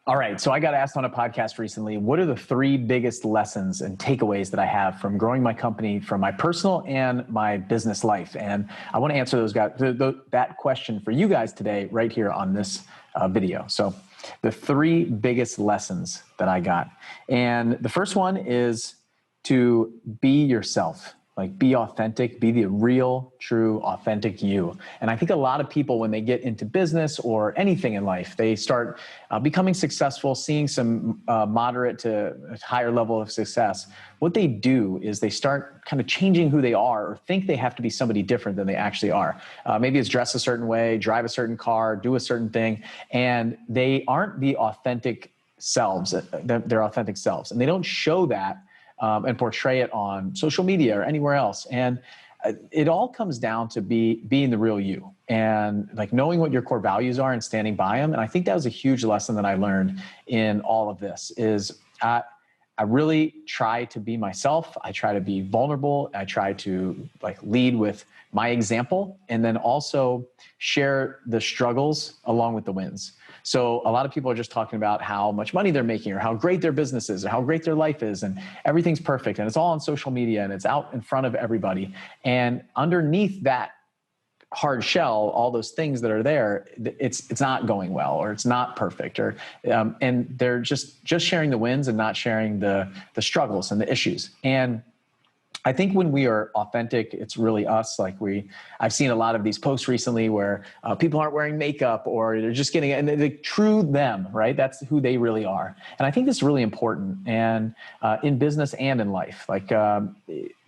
All right. So I got asked on a podcast recently, what are the three biggest lessons and takeaways that I have from growing my company from my personal and my business life? And I want to answer that question for you guys today, right here on this video. So the three biggest lessons that I got. And the first one is to be yourself. Like, be authentic, be the real, true, authentic you. And I think a lot of people, when they get into business or anything in life, they start becoming successful, seeing some moderate to higher level of success. What they do is they start kind of changing who they are, or think they have to be somebody different than they actually are. Maybe it's dress a certain way, drive a certain car, do a certain thing, and they aren't the authentic selves, their authentic selves. And they don't show that and portray it on social media or anywhere else. And it all comes down to being the real you, and like knowing what your core values are and standing by them. And I think that was a huge lesson that I learned in all of this is I really try to be myself. I try to be vulnerable. I try to lead with my example, and then also share the struggles along with the wins. So a lot of people are just talking about how much money they're making, or how great their business is, or how great their life is, and everything's perfect, and it's all on social media, and it's out in front of everybody. And underneath that hard shell, all those things that are there, it's not going well, or it's not perfect, or and they're just sharing the wins and not sharing the struggles and the issues. And I think when we are authentic, it's really us. I've seen a lot of these posts recently where people aren't wearing makeup, or they're just getting, and they're true them, right? That's who they really are. And I think this is really important, and in business and in life.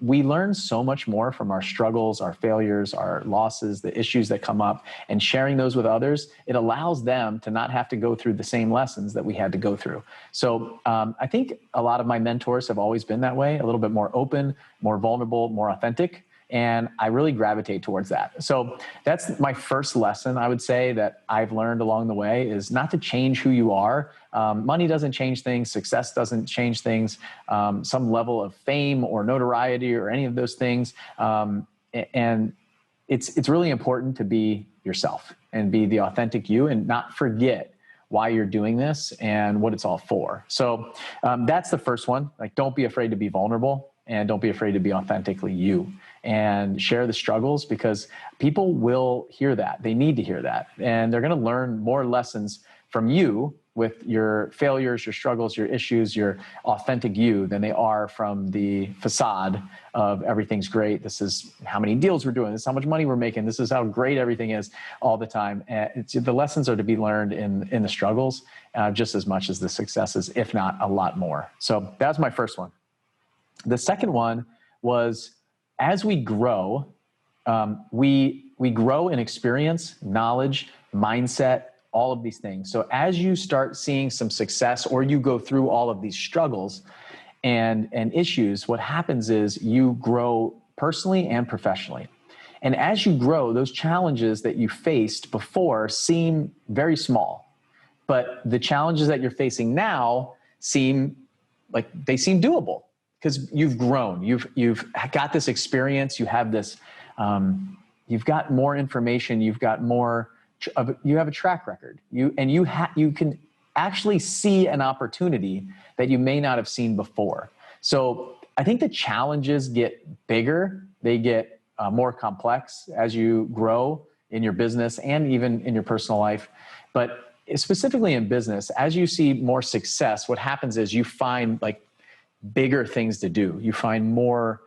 We learn so much more from our struggles, our failures, our losses, the issues that come up, and sharing those with others. It allows them to not have to go through the same lessons that we had to go through. So I think a lot of my mentors have always been that way, a little bit more open, more vulnerable, more authentic. And I really gravitate towards that. So that's my first lesson, I would say, that I've learned along the way, is not to change who you are. Money doesn't change things. Success doesn't change things. Some level of fame or notoriety or any of those things. And it's really important to be yourself and be the authentic you, and not forget why you're doing this and what it's all for. So that's the first one. Don't be afraid to be vulnerable, and don't be afraid to be authentically you, and share the struggles, because people will hear that. They need to hear that. And they're going to learn more lessons from you with your failures, your struggles, your issues, your authentic you, than they are from the facade of everything's great. This is how many deals we're doing. This is how much money we're making. This is how great everything is all the time. The lessons are to be learned in the struggles just as much as the successes, if not a lot more. So that's my first one. The second one was, as we grow, we grow in experience, knowledge, mindset, all of these things. So as you start seeing some success, or you go through all of these struggles and issues, what happens is you grow personally and professionally. And as you grow, those challenges that you faced before seem very small, but the challenges that you're facing now seem doable, because you've grown. You've got this experience. You have this. You've got more information. You've got more. You have a track record. You can actually see an opportunity that you may not have seen before. So I think the challenges get bigger. They get more complex as you grow in your business and even in your personal life. But specifically in business, as you see more success, what happens is you find bigger things to do. You find more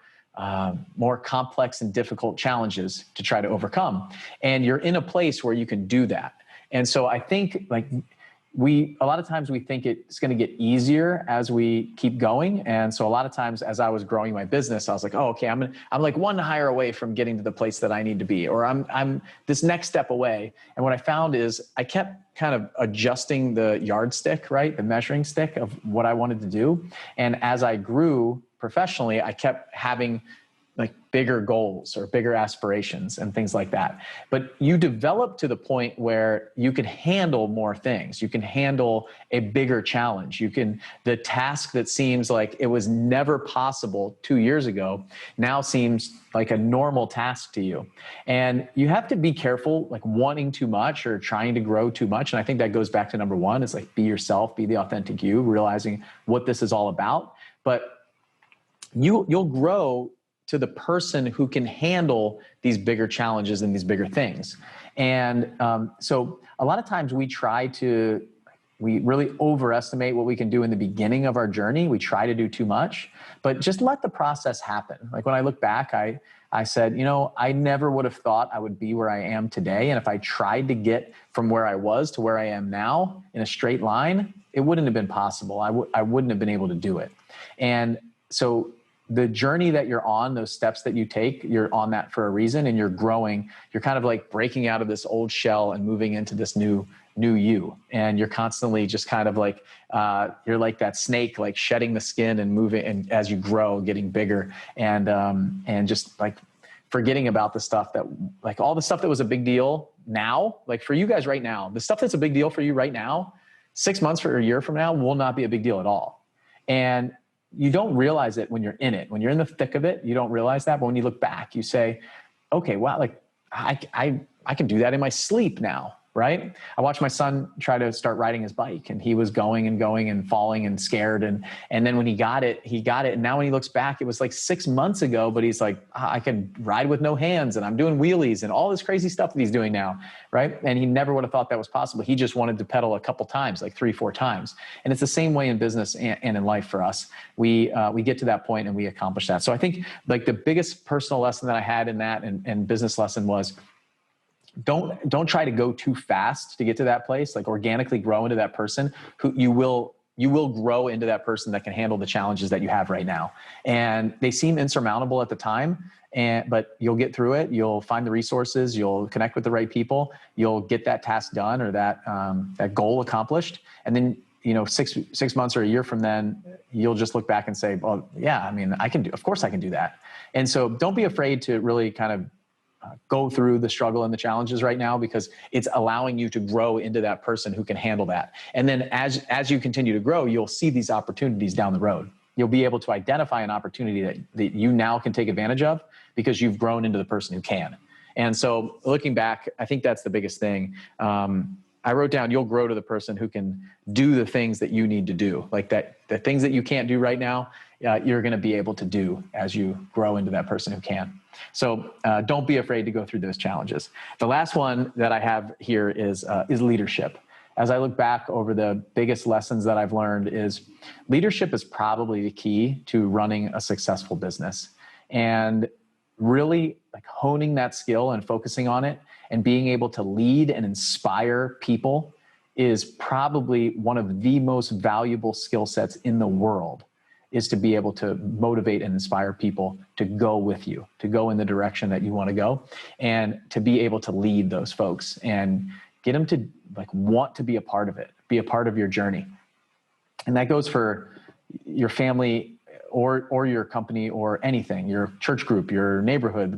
complex and difficult challenges to try to overcome. And you're in a place where you can do that. And so I think a lot of times we think it's going to get easier as we keep going. And so a lot of times as I was growing my business, I was like, oh, okay, I'm like one hire away from getting to the place that I need to be, or I'm this next step away. And what I found is I kept kind of adjusting the yardstick, right? The measuring stick of what I wanted to do. And as I grew professionally, I kept having like bigger goals or bigger aspirations and things like that. But you develop to the point where you can handle more things. You can handle a bigger challenge. The task that seems like it was never possible 2 years ago now seems like a normal task to you. And you have to be careful, like wanting too much or trying to grow too much. And I think that goes back to number one, is like, be yourself, be the authentic you, realizing what this is all about. But you'll grow to the person who can handle these bigger challenges and these bigger things. And so a lot of times we really overestimate what we can do in the beginning of our journey. We try to do too much, but just let the process happen. Like when I look back, I said, I never would have thought I would be where I am today. And if I tried to get from where I was to where I am now in a straight line, it wouldn't have been possible. I wouldn't have been able to do it. And so the journey that you're on, those steps that you take, you're on that for a reason, and you're growing. You're kind of like breaking out of this old shell and moving into this new you. And you're constantly just kind of like, you're like that snake, like shedding the skin and moving. And as you grow, getting bigger and just like forgetting about the stuff that, like all the stuff that was a big deal now, like for you guys right now, the stuff that's a big deal for you right now, 6 months or a year from now will not be a big deal at all. And you don't realize it when you're in it. When you're in the thick of it, you don't realize that. But when you look back, you say, okay, wow, like I can do that in my sleep now, right? I watched my son try to start riding his bike, and he was going and falling and scared. And then when he got it. And now when he looks back, it was like 6 months ago, but he's like, I can ride with no hands, and I'm doing wheelies and all this crazy stuff that he's doing now, right? And he never would have thought that was possible. He just wanted to pedal a couple times, like 3-4 times. And it's the same way in business and in life for us. We get to that point and we accomplish that. So I think like the biggest personal lesson that I had in that and business lesson was, don't try to go too fast to get to that place. Like organically grow into that person who you will grow into that person that can handle the challenges that you have right now. And they seem insurmountable at the time, but you'll get through it. You'll find the resources, you'll connect with the right people, you'll get that task done or that goal accomplished. And then, 6 months or a year from then, you'll just look back and say, well, yeah, I mean, of course I can do that. And so don't be afraid to really kind of go through the struggle and the challenges right now, because it's allowing you to grow into that person who can handle that. And then as you continue to grow, you'll see these opportunities down the road. You'll be able to identify an opportunity that you now can take advantage of because you've grown into the person who can. And so looking back, I think that's the biggest thing. I wrote down, you'll grow to the person who can do the things that you need to do. Like the things that you can't do right now, you're going to be able to do as you grow into that person who can. So don't be afraid to go through those challenges. The last one that I have here is leadership. As I look back over the biggest lessons that I've learned, is leadership is probably the key to running a successful business. And really like honing that skill and focusing on it and being able to lead and inspire people is probably one of the most valuable skill sets in the world, is to be able to motivate and inspire people to go with you, to go in the direction that you want to go, and to be able to lead those folks and get them to like want to be a part of it, be a part of your journey. And that goes for your family or your company or anything, your church group, your neighborhood, the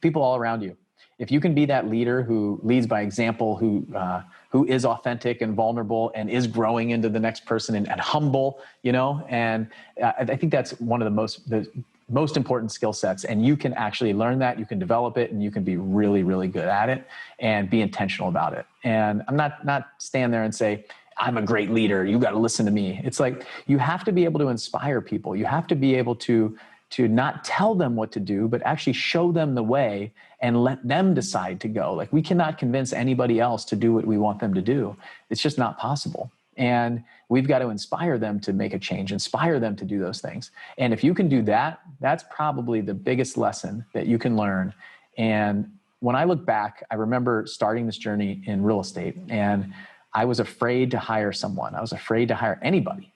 people all around you. If you can be that leader who leads by example, who is authentic and vulnerable and is growing into the next person and humble, and I think that's one of the most important skill sets. And you can actually learn that, you can develop it, and you can be really, really good at it and be intentional about it. And I'm not stand there and say, I'm a great leader, you got to listen to me. It's like, you have to be able to inspire people. You have to be able to not tell them what to do, but actually show them the way and let them decide to go. Like, we cannot convince anybody else to do what we want them to do. It's just not possible. And we've got to inspire them to make a change, inspire them to do those things. And if you can do that, that's probably the biggest lesson that you can learn. And when I look back, I remember starting this journey in real estate, and I was afraid to hire someone. I was afraid to hire anybody,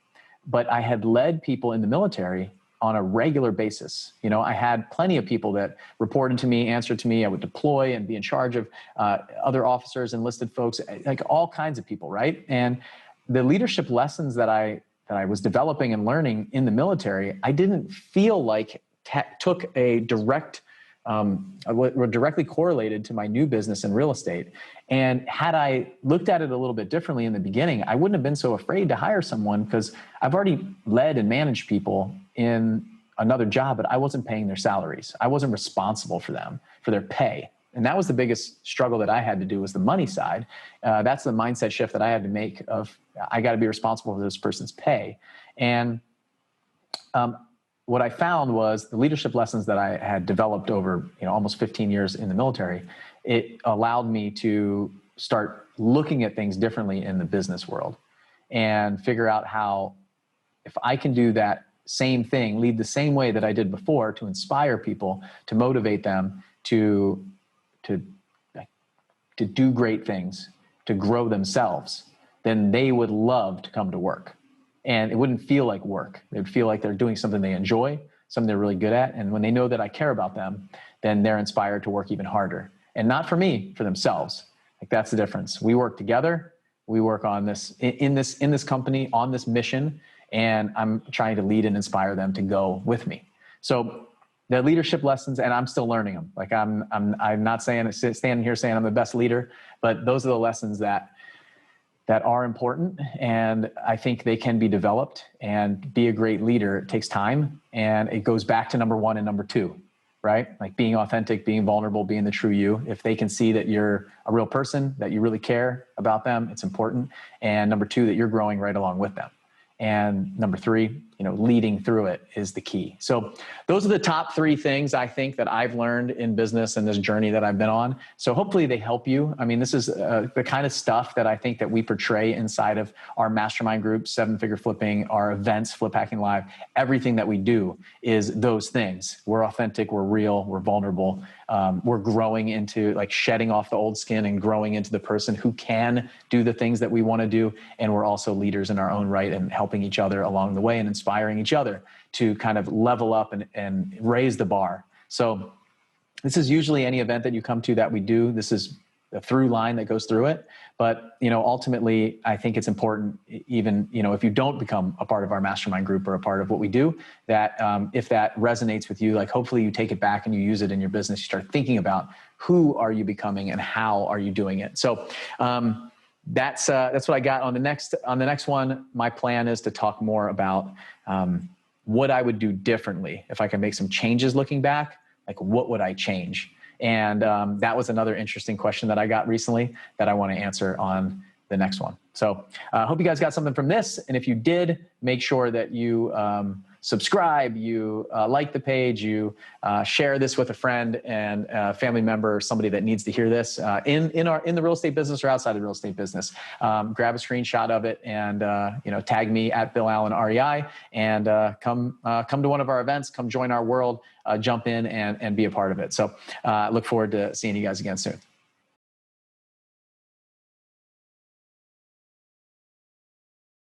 but I had led people in the military on a regular basis. I had plenty of people that reported to me, answered to me. I would deploy and be in charge of other officers, enlisted folks, like all kinds of people, right? And the leadership lessons that I was developing and learning in the military, I didn't feel like took a direct, were directly correlated to my new business in real estate. And had I looked at it a little bit differently in the beginning, I wouldn't have been so afraid to hire someone, because I've already led and managed people in another job, but I wasn't paying their salaries. I wasn't responsible for them, for their pay. And that was the biggest struggle that I had to do, was the money side. That's the mindset shift that I had to make of, I got to be responsible for this person's pay. And what I found was the leadership lessons that I had developed over, almost 15 years in the military, it allowed me to start looking at things differently in the business world and figure out how, if I can do that same thing, lead the same way that I did before, to inspire people, to motivate them to do great things, to grow themselves, then they would love to come to work. And it wouldn't feel like work. It would feel like they're doing something they enjoy, something they're really good at. And when they know that I care about them, then they're inspired to work even harder. And not for me, for themselves. Like, that's the difference. We work together. We work on this, in this company, on this mission. And I'm trying to lead and inspire them to go with me. So the leadership lessons, and I'm still learning them. Like, I'm not standing here saying I'm the best leader, but those are the lessons that are important. And I think they can be developed. And be a great leader, it takes time. And it goes back to number one and number two, right? Like, being authentic, being vulnerable, being the true you. If they can see that you're a real person, that you really care about them, it's important. And number two, that you're growing right along with them. And number three, leading through it is the key. So those are the top three things I think that I've learned in business and this journey that I've been on. So hopefully they help you. I mean, this is the kind of stuff that I think that we portray inside of our mastermind group, 7-Figure Flipping, our events, Flip Hacking Live. Everything that we do is those things. We're authentic, we're real, we're vulnerable. We're growing into, like, shedding off the old skin and growing into the person who can do the things that we want to do. And we're also leaders in our own right, and helping each other along the way and inspiring each other to kind of level up and raise the bar. So this is usually any event that you come to that we do. This is a through line that goes through it. But, ultimately, I think it's important, even, if you don't become a part of our mastermind group or a part of what we do, that if that resonates with you, like, hopefully you take it back and you use it in your business. You start thinking about who are you becoming and how are you doing it. So that's what I got on the next one. My plan is to talk more about what I would do differently if I can make some changes looking back. Like, what would I change? And that was another interesting question that I got recently that I want to answer on the next one. So I hope you guys got something from this. And if you did, make sure that you subscribe, you like the page, you share this with a friend and a family member, or somebody that needs to hear this in the real estate business or outside the real estate business. Grab a screenshot of it and tag me at Bill Allen REI, and come to one of our events, come join our world, jump in and be a part of it. So look forward to seeing you guys again soon.